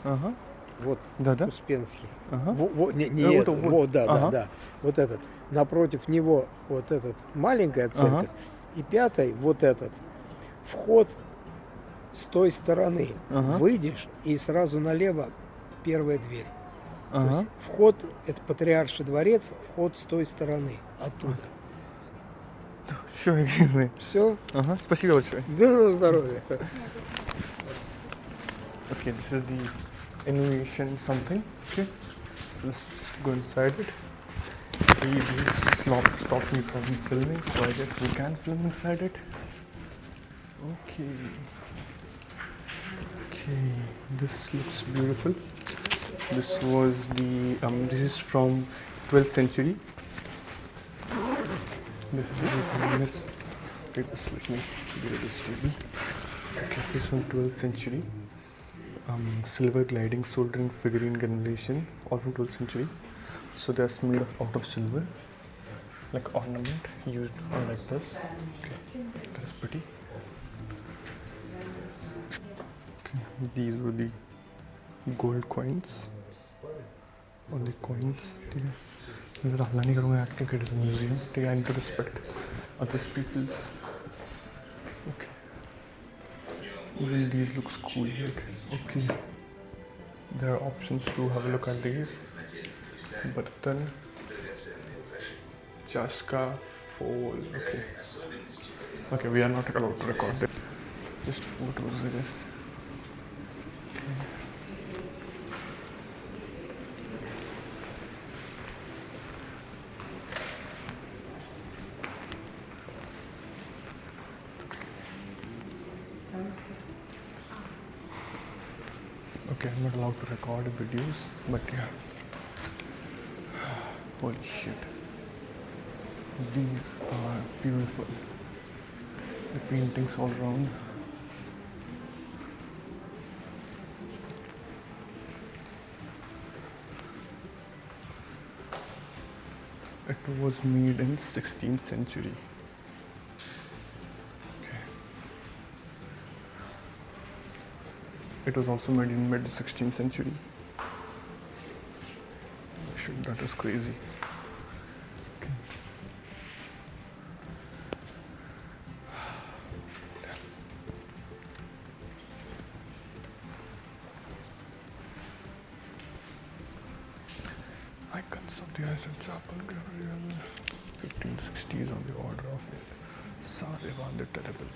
ага. вот Да. Успенский. Ага. Не Вот, это, вот. вот, да, Ага. да. Вот этот. Напротив него вот этот маленькая церковь. Ага. И 5 вот этот. Вход с той стороны. Ага. Выйдешь и сразу налево первая дверь. То Ага. есть вход это Патриарший дворец, вход с той стороны. Оттуда. Sure, excuse me. Все? Ага, спасибо большое. Да на здоровье. Okay, this is the animation something. Okay, let's just go inside it. He stopped me from filming, so I guess we can film inside it. Okay. Okay, this looks beautiful. This was the this is from 12th century. This is the famous. Okay, just let me get this table. Okay, this is from 12th century. Silver gliding soldering figurine generation, all from 12th century. So that's made out of silver, like ornament used like this. Okay, that's pretty. Okay, these were the gold coins. On the coins, ठीक है. मैं ज़रा हल्ला नहीं करूँगा acting के it's museum. ठीक है, I need to respect other people. Okay. Even these looks cool. Like, okay. There are options to have a look at these. Button, Chaska, Foal. Okay. Okay, we are not allowed to record it. Just photos, I guess. Okay, I'm not allowed to record videos, but yeah. Holy shit. These are beautiful. The paintings all around. It was made in 16th century. Okay. It was also made in mid 16th century. Shit, that is crazy. Okay. Icons of the Ancient Chapel, 1560s on the order of Tsar Ivan the Terrible.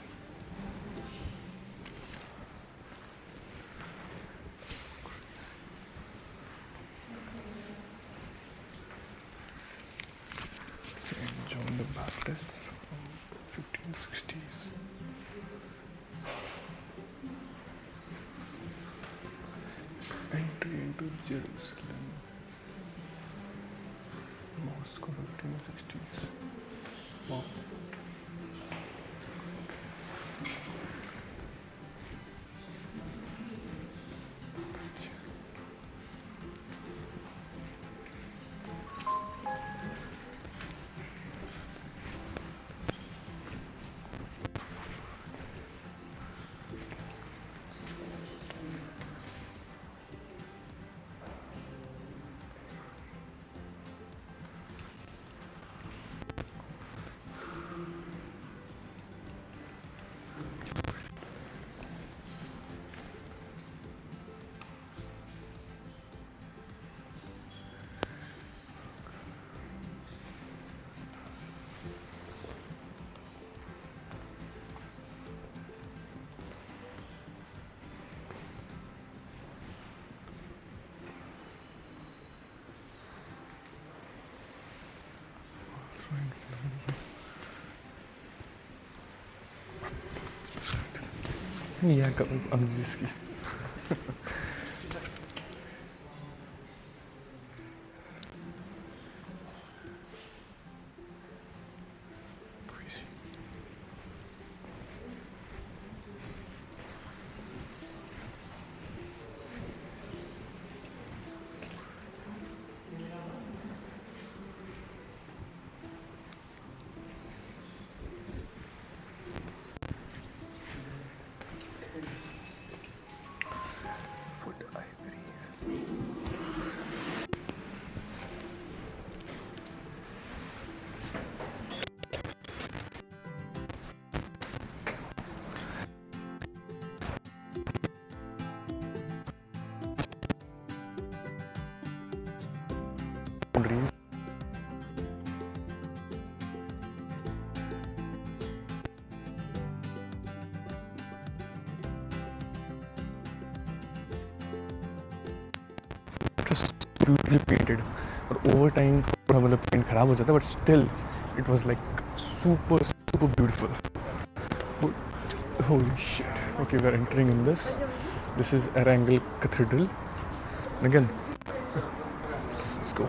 Saint John the Baptist from 1560s. Entry into Jerusalem. Moscow 1560s. Wow. Yeah अमजीज की फुट आइवरीज। boundaries just beautifully painted और over time थोड़ा मतलब paint खराब हो जाता है but still it was like super super beautiful. Holy shit. Okay we are entering in this is Archangel cathedral again let's go.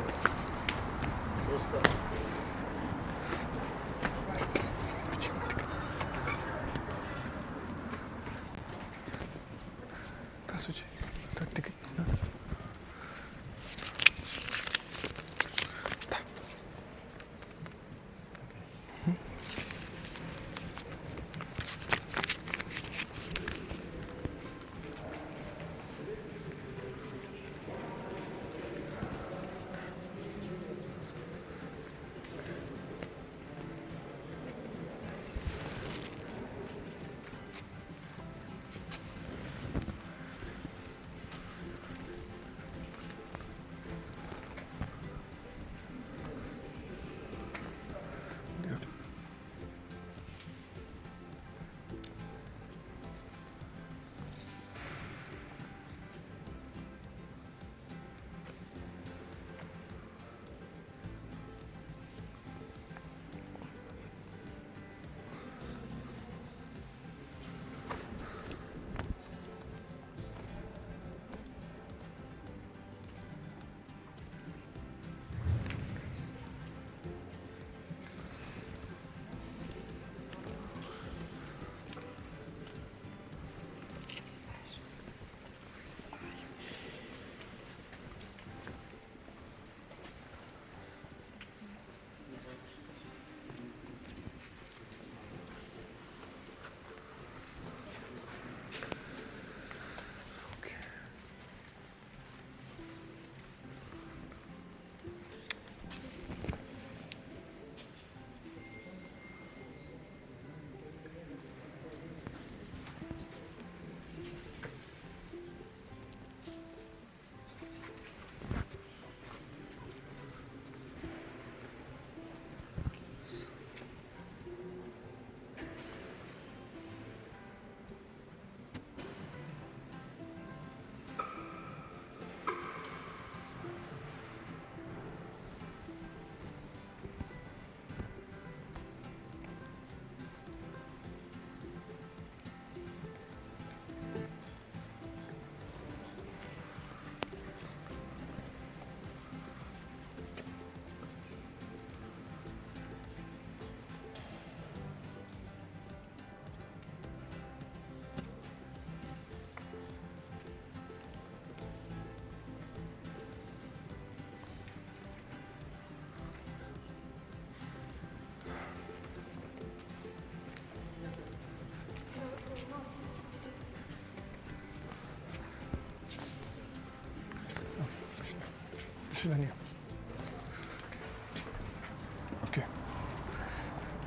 Okay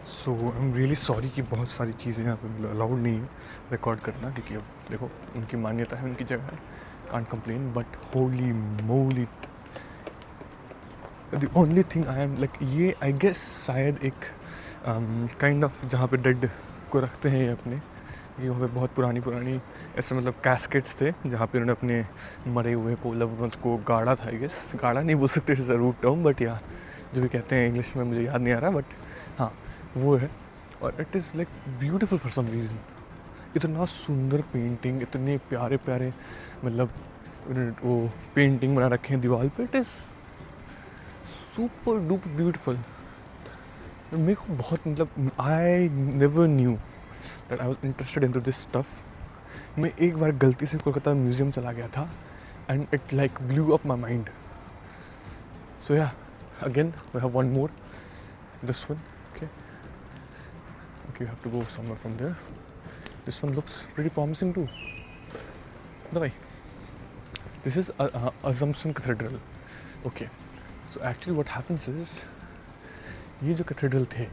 so I am really sorry कि बहुत सारी चीज़ें यहाँ पे अलाउड नहीं है रिकॉर्ड करना क्योंकि अब देखो उनकी मान्यता है उनकी जगह है can't complain but holy moly the only thing I am like ये आई गेस शायद एक काइंड ऑफ जहाँ पे डेड को रखते हैं ये अपने ये वहाँ पे बहुत पुरानी ऐसे मतलब कैस्केट्स थे जहाँ पे उन्होंने अपने मरे हुए लव्ड वंस को गाड़ा था। आई गेस गाड़ा नहीं बोल सकते it's a root term but या जो भी कहते हैं इंग्लिश में मुझे याद नहीं आ रहा बट हाँ वो है और it is like beautiful for some reason. इतना सुंदर पेंटिंग, इतने प्यारे प्यारे मतलब वो पेंटिंग बना रखे हैं दीवार पे। It is super duper beautiful. मेरे को बहुत मतलब I never knew that I was interested in to this stuff. मैं एक बार गलती से कोलकाता म्यूजियम चला गया था and it like blew up my mind. So yeah again we have one more, this one. Okay okay, you have to go somewhere from there. This one looks pretty promising too. भाई this is assumption cathedral. Okay, so actually what happens is, ये जो cathedral थे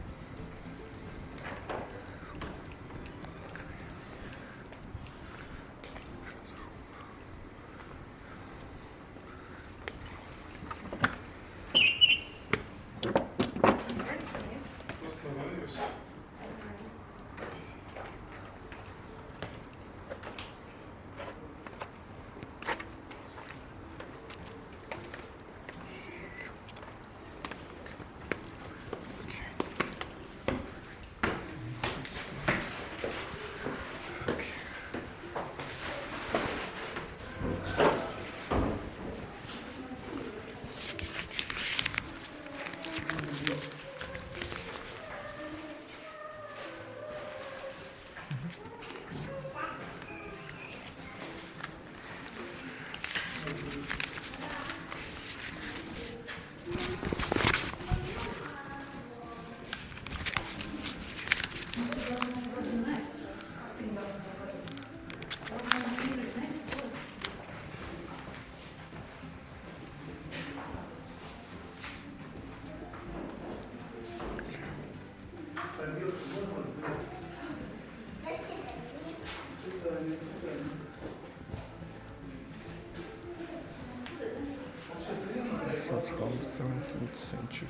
was from 17th century.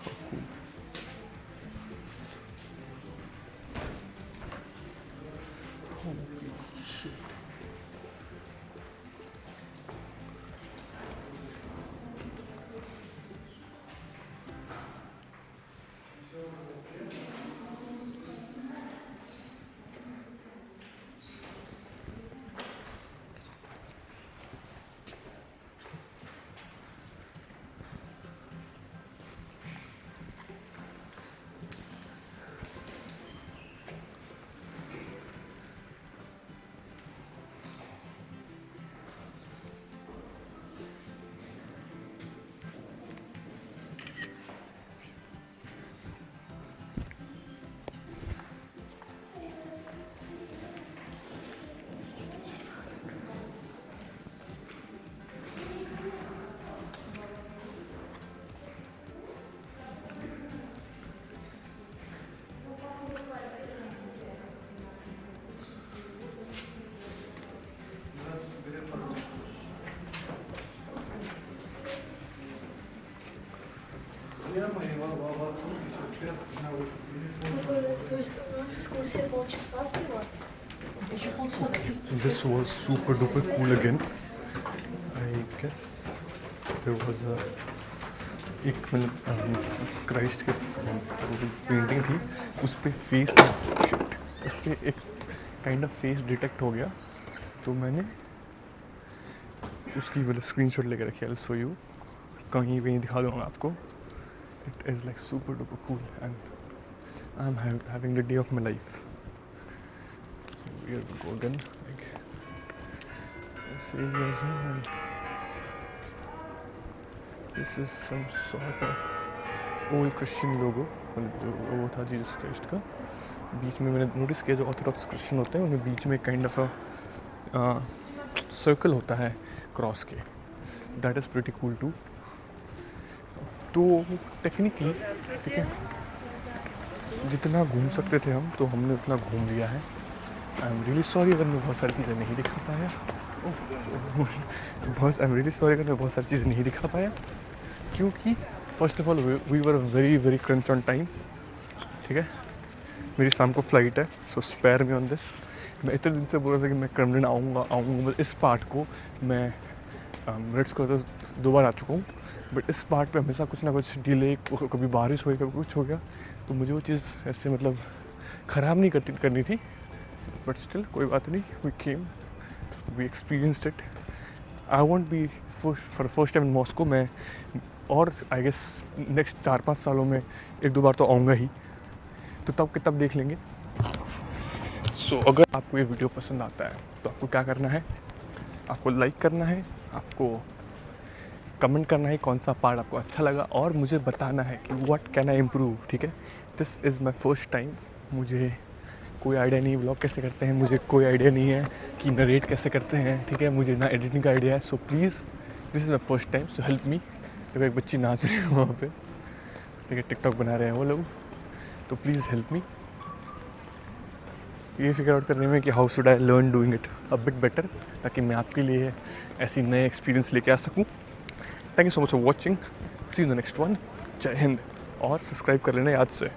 How cool. Holy shit. То есть у нас экскурсия полчаса всего? Еще полчаса. This was super duper cool again. I guess there was a एक मतलब Christ के painting थी, उस पर face उस पर एक काइंड ऑफ फेस डिटेक्ट हो गया, तो मैंने उसकी मतलब स्क्रीनशॉट लेकर रखी है। सो यू कहीं भी दिखा दूँगा आपको। It is like super duper cool and I am having the day of my life. Here we go again, like this areas and this is some sort of old Christian logo, मतलब जो वो था Jesus Christ का। बीच में मैंने notice किया जो Orthodox Christian होते हैं उनमें बीच में काइंड ऑफ अ सर्कल होता है क्रॉस के। That is pretty cool too. तो टेक्निकली ठीक है, जितना घूम सकते थे हम तो हमने उतना घूम लिया है। आई एम रियली सॉरी अगर मैं बहुत सारी चीज़ें नहीं दिखा पाया। आई एम रियली सॉरी अगर मैं बहुत सारी चीज़ें नहीं दिखा पाया, क्योंकि first of all we were very very crunch on time. ठीक है, मेरी शाम को फ्लाइट है, so spare me on this. मैं इतने दिन से बोल रहा था कि मैं क्रमलिन आऊँगा, बट इस पार्ट को मैं मिनट्स को तो 2 बार आ चुका हूँ, बट इस पार्ट पे हमेशा कुछ ना कुछ डिले, कभी बारिश हो गई, कभी कुछ हो गया, तो मुझे वो चीज़ ऐसे मतलब ख़राब नहीं करनी थी, बट स्टिल कोई बात नहीं, we came, we experienced it. I want be for first time in Moscow. मैं और आई गेस नेक्स्ट 4-5 सालों में 1-2 बार तो आऊँगा ही, तो तब के तब देख लेंगे। सो अगर आपको ये वीडियो पसंद आता है तो आपको क्या करना है, आपको लाइक करना है, आपको कमेंट करना है कौन सा पार्ट आपको अच्छा लगा, और मुझे बताना है कि व्हाट कैन आई इम्प्रूव। ठीक है, this is my first time, मुझे कोई आइडिया नहीं व्लॉग कैसे करते हैं, मुझे कोई आइडिया नहीं है कि नरेट कैसे करते हैं। ठीक है, मुझे ना एडिटिंग का आइडिया है। So please, this is my first time, so help me. देखो एक बच्ची नाच रही है वहाँ पे, ठीक है, टिकटॉक बना रहे हैं वो लोग, तो प्लीज़ हेल्प मी ये फिगर आउट करने में कि how should I learn doing it a bit better, ताकि मैं आपके लिए ऐसी नए एक्सपीरियंस लेके आ सकूँ। Thank you so much for watching, see you the next one. जय हिंद, और सब्सक्राइब कर लेना याद से।